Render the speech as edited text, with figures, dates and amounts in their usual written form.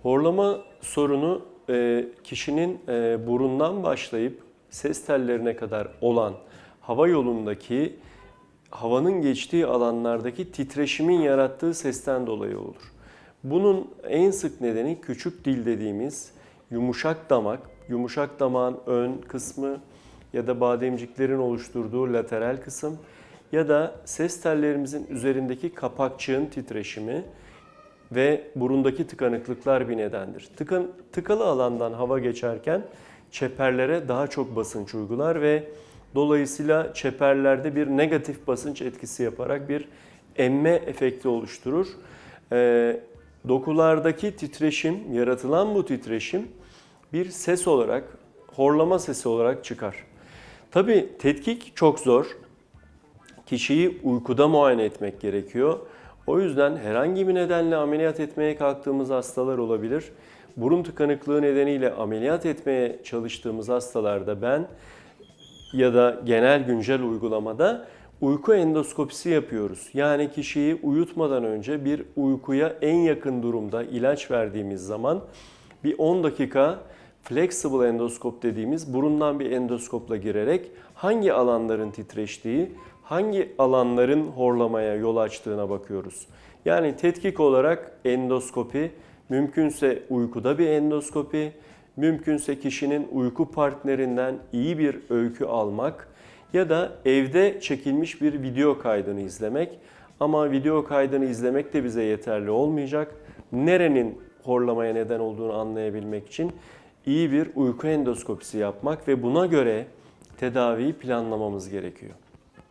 Horlama sorunu kişinin burundan başlayıp ses tellerine kadar olan hava yolundaki havanın geçtiği alanlardaki titreşimin yarattığı sesten dolayı olur. Bunun en sık nedeni küçük dil dediğimiz yumuşak damak, yumuşak damağın ön kısmı ya da bademciklerin oluşturduğu lateral kısım ya da ses tellerimizin üzerindeki kapakçığın titreşimi ve burundaki tıkanıklıklar bir nedendir. Tıkalı alandan hava geçerken çeperlere daha çok basınç uygular ve dolayısıyla çeperlerde bir negatif basınç etkisi yaparak bir emme efekti oluşturur. Dokulardaki titreşim, yaratılan bu titreşim bir ses olarak, horlama sesi olarak çıkar. Tabii tetkik çok zor. Kişiyi uykuda muayene etmek gerekiyor. O yüzden herhangi bir nedenle ameliyat etmeye kalktığımız hastalar olabilir. Burun tıkanıklığı nedeniyle ameliyat etmeye çalıştığımız hastalarda ben ya da genel güncel uygulamada uyku endoskopisi yapıyoruz. Yani kişiyi uyutmadan önce bir uykuya en yakın durumda ilaç verdiğimiz zaman bir 10 dakika flexible endoskop dediğimiz burundan bir endoskopla girerek hangi alanların titreştiği, hangi alanların horlamaya yol açtığına bakıyoruz. Yani tetkik olarak endoskopi, mümkünse uykuda bir endoskopi, mümkünse kişinin uyku partnerinden iyi bir öykü almak ya da evde çekilmiş bir video kaydını izlemek. Ama video kaydını izlemek de bize yeterli olmayacak. Nerenin horlamaya neden olduğunu anlayabilmek için iyi bir uyku endoskopisi yapmak ve buna göre tedaviyi planlamamız gerekiyor.